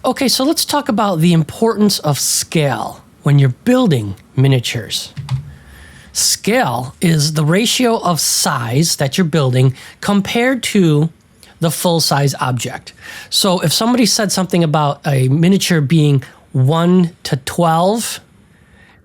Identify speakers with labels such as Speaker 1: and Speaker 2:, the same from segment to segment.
Speaker 1: Okay, so let's talk about the importance of scale when you're building miniatures. Scale is the ratio of size that you're building compared to the full-size object. So if somebody said something about a miniature being 1 to 12,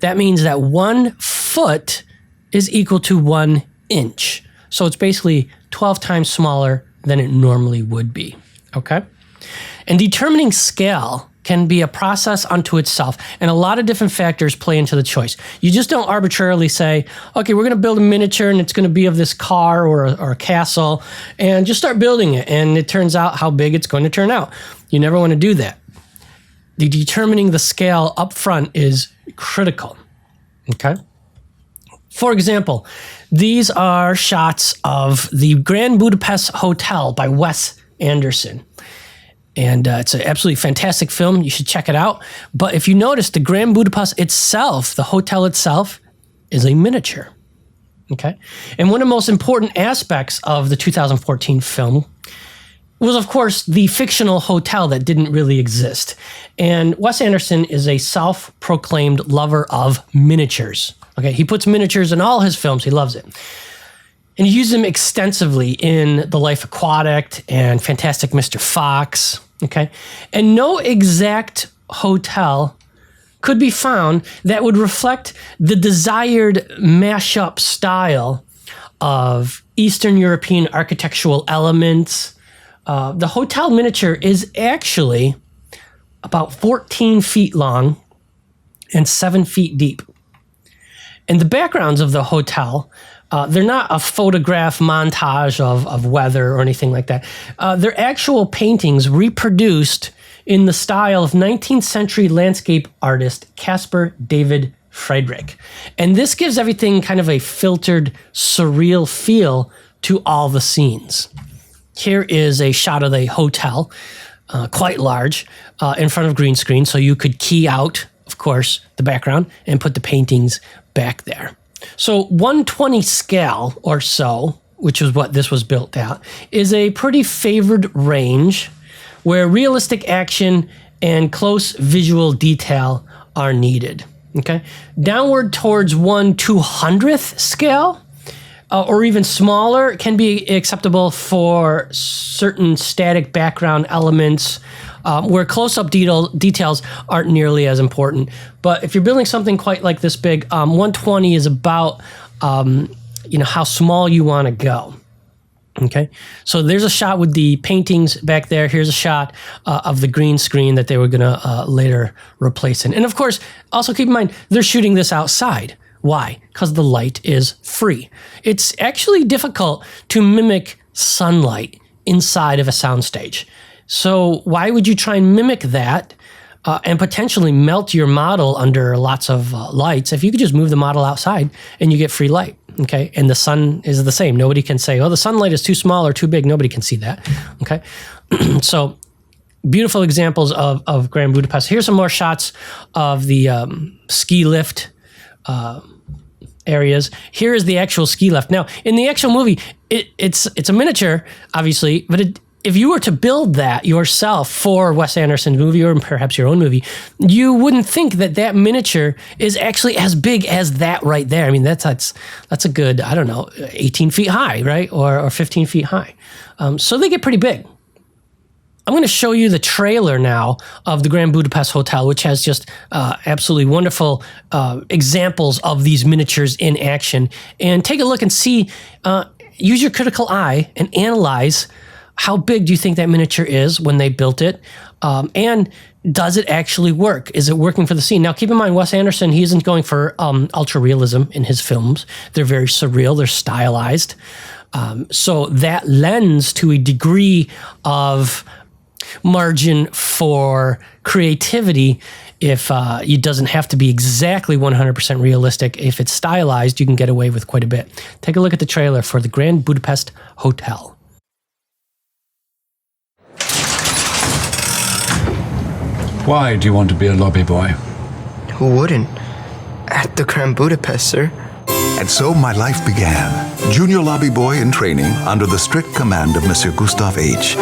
Speaker 1: that means that 1 foot is equal to 1 inch. So it's basically 12 times smaller than it normally would be, okay? And determining scale can be a process unto itself, and a lot of different factors play into the choice. You just don't arbitrarily say, okay, we're going to build a miniature and it's going to be of this car or a castle, and just start building it, and it turns out how big it's going to turn out. You never want to do that. Determining the scale up front is critical, okay? For example, these are shots of the Grand Budapest Hotel by Wes Anderson. And it's an absolutely fantastic film. You should check it out. But if you notice, the Grand Budapest itself, the hotel itself, is a miniature. Okay? And one of the most important aspects of the 2014 film was, of course, the fictional hotel that didn't really exist. And Wes Anderson is a self-proclaimed lover of miniatures. Okay? He puts miniatures in all his films. He loves it. And he used them extensively in The Life Aquatic and Fantastic Mr. Fox, okay? And no exact hotel could be found that would reflect the desired mashup style of Eastern European architectural elements. The hotel miniature is actually about 14 feet long and 7 feet deep. And the backgrounds of the hotel, they're not a photograph montage of weather or anything like that. They're actual paintings reproduced in the style of 19th century landscape artist Caspar David Friedrich. And this gives everything kind of a filtered, surreal feel to all the scenes. Here is a shot of the hotel, quite large, in front of green screen, so you could key out, of course, the background and put the paintings back there. So 1/20 scale or so, which is what this was built at, is a pretty favored range where realistic action and close visual detail are needed. Okay, downward towards 1/200th scale, or even smaller, can be acceptable for certain static background elements, where close-up details aren't nearly as important. But if you're building something quite like this big, 120 is about how small you want to go. Okay, so there's a shot with the paintings back there. Here's a shot of the green screen that they were going to later replace in. And of course, also keep in mind, they're shooting this outside. Why? Because the light is free. It's actually difficult to mimic sunlight inside of a soundstage. So why would you try and mimic that and potentially melt your model under lots of lights if you could just move the model outside and you get free light, okay? And the sun is the same. Nobody can say, oh, the sunlight is too small or too big. Nobody can see that, okay? So beautiful examples of Grand Budapest. Here's some more shots of the ski lift areas. Here is the actual ski lift. Now, in the actual movie, it's a miniature, obviously, but if you were to build that yourself for Wes Anderson's movie or perhaps your own movie, you wouldn't think that miniature is actually as big as that right there. I mean, that's a good, 18 feet high, right? Or 15 feet high. So they get pretty big. I'm going to show you the trailer now of the Grand Budapest Hotel, which has just absolutely wonderful examples of these miniatures in action. And take a look and see, use your critical eye and analyze how big do you think that miniature is when they built it? And does it actually work? Is it working for the scene? Now, keep in mind, Wes Anderson, he isn't going for ultra-realism in his films. They're very surreal. They're stylized. So that lends to a degree of margin for creativity if it doesn't have to be exactly 100% realistic. If it's stylized, you can get away with quite a bit. Take a look at the trailer for the Grand Budapest Hotel.
Speaker 2: Why do you want to be a lobby boy?
Speaker 3: Who wouldn't? At the Grand Budapest, sir. And so my life began. Junior lobby boy in training under the strict command of Monsieur Gustave H.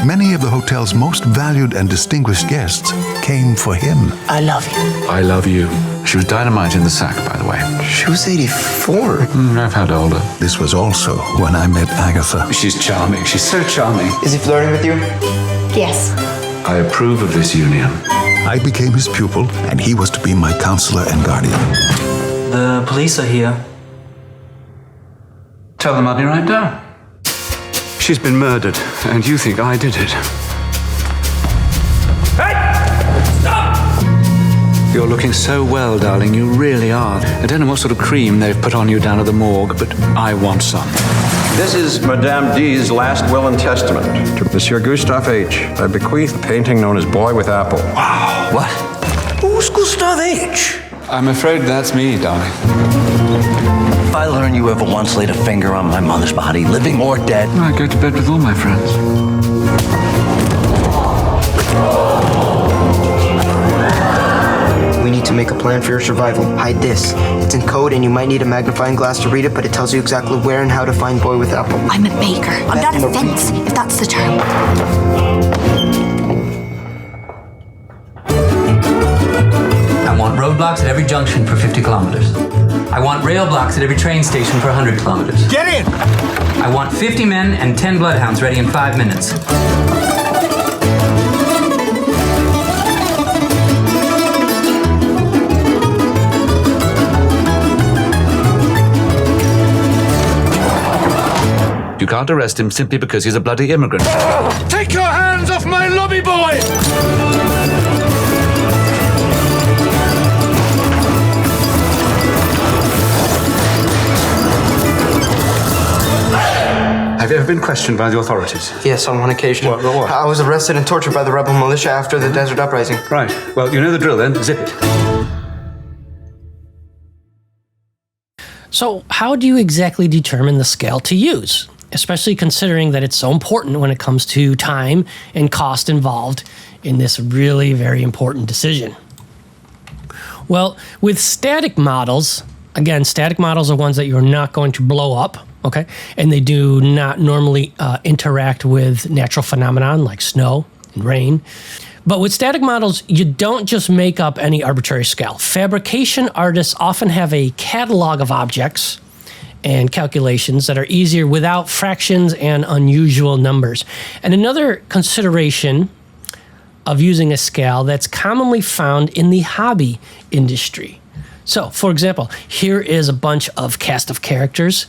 Speaker 3: Many of the hotel's most valued and distinguished guests came for him.
Speaker 1: I love you.
Speaker 2: I love you. She was dynamite in the sack, by the way.
Speaker 4: She was 84.
Speaker 2: I've had older.
Speaker 3: This was also when I met Agatha.
Speaker 2: She's charming. She's so charming.
Speaker 4: Is he flirting with you?
Speaker 5: Yes.
Speaker 2: I approve of this union.
Speaker 3: I became his pupil, and he was to be my counselor and guardian.
Speaker 6: The police are here.
Speaker 2: Tell them I'll be right down. She's been murdered, and you think I did it. Hey! Stop! You're looking so well, darling. You really are. I don't know what sort of cream they've put on you down at the morgue, but I want some.
Speaker 7: This is Madame D's last will and testament. To Monsieur Gustave H. I bequeath a painting known as Boy with Apple.
Speaker 6: Wow. What? Who's Gustave H?
Speaker 2: I'm afraid that's me, darling.
Speaker 6: If I learn you ever once laid a finger on my mother's body, living or dead...
Speaker 2: I go to bed with all my friends.
Speaker 4: We need to make a plan for your survival. Hide this. It's in code and you might need a magnifying glass to read it, but it tells you exactly where and how to find Boy with Apple.
Speaker 5: I'm a baker. I'm not a fence, if that's the term.
Speaker 6: I want roadblocks at every junction for 50 kilometers. I want rail blocks at every train station for 100 kilometers.
Speaker 7: Get in!
Speaker 6: I want 50 men and 10 bloodhounds ready in 5 minutes.
Speaker 2: You can't arrest him simply because he's a bloody immigrant.
Speaker 7: Take your hands off my lobby boy!
Speaker 2: Have you ever been questioned by the authorities?
Speaker 4: Yes, on one occasion.
Speaker 2: What?
Speaker 4: I was arrested and tortured by the rebel militia after the Desert Uprising.
Speaker 2: Right. Well, you know the drill then. Zip it.
Speaker 1: So how do you exactly determine the scale to use? Especially considering that it's so important when it comes to time and cost involved in this really very important decision. Well, with static models, again, static models are ones that you're not going to blow up, okay? And they do not normally interact with natural phenomenon like snow and rain. But with static models, you don't just make up any arbitrary scale. Fabrication artists often have a catalog of objects and calculations that are easier without fractions and unusual numbers. And another consideration of using a scale that's commonly found in the hobby industry. So, for example, here is a bunch of cast of characters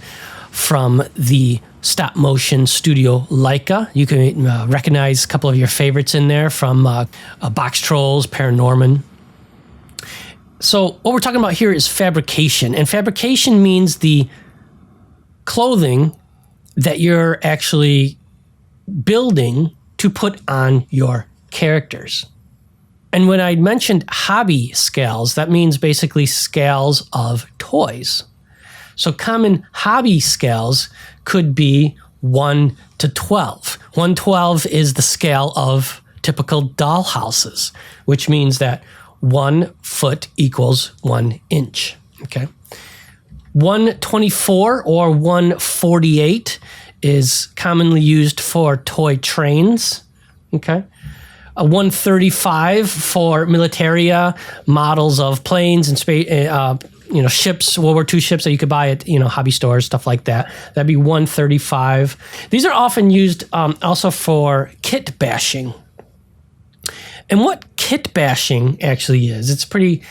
Speaker 1: from the stop motion studio Leica. You can recognize a couple of your favorites in there from Box Trolls, Paranorman. So what we're talking about here is fabrication. And fabrication means the clothing that you're actually building to put on your characters. And when I mentioned hobby scales, that means basically scales of toys. So common hobby scales could be 1 to 12. 1/12 is the scale of typical doll houses, which means that 1 foot equals 1 inch, okay? 1/24 or 1/48 is commonly used for toy trains, okay? A 135 for militaria, models of planes and space, ships, World War II ships that you could buy at, hobby stores, stuff like that. That'd be 135. These are often used also for kit bashing. And what kit bashing actually is, it's a pretty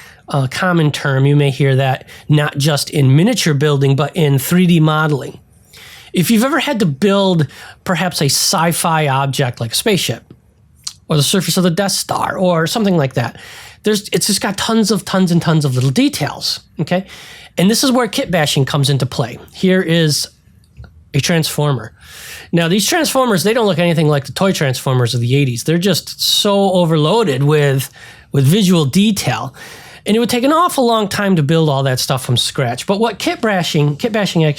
Speaker 1: common term. You may hear that not just in miniature building, but in 3D modeling. If you've ever had to build perhaps a sci-fi object like a spaceship, or the surface of the Death Star, or something like that, it's just got tons and tons of little details, okay? And this is where kit bashing comes into play. Here is a transformer. Now, these transformers, they don't look anything like the toy transformers of the 80s. They're just so overloaded with visual detail. And it would take an awful long time to build all that stuff from scratch. But what kit bashing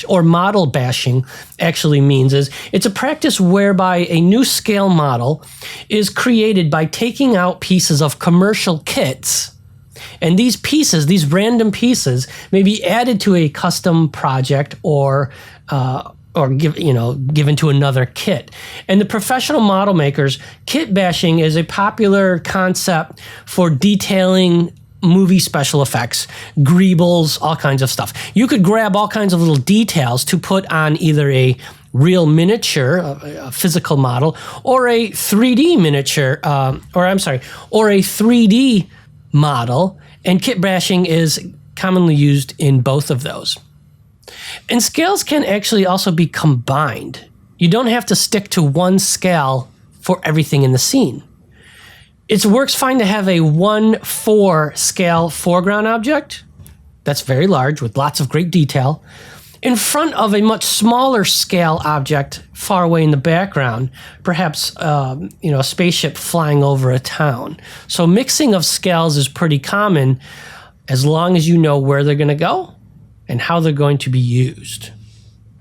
Speaker 1: or model bashing actually means is it's a practice whereby a new scale model is created by taking out pieces of commercial kits And these pieces, these random pieces, may be added to a custom project or given to another kit. And the professional model makers, kit bashing is a popular concept for detailing movie special effects, greebles, all kinds of stuff. You could grab all kinds of little details to put on either a real miniature, a physical model, or a 3D miniature, or a 3D model. And kit bashing is commonly used in both of those. And scales can actually also be combined. You don't have to stick to one scale for everything in the scene. It works fine to have a 1:4 scale foreground object that's very large with lots of great detail in front of a much smaller scale object far away in the background, perhaps a spaceship flying over a town. So mixing of scales is pretty common as long as you know where they're going to go and how they're going to be used.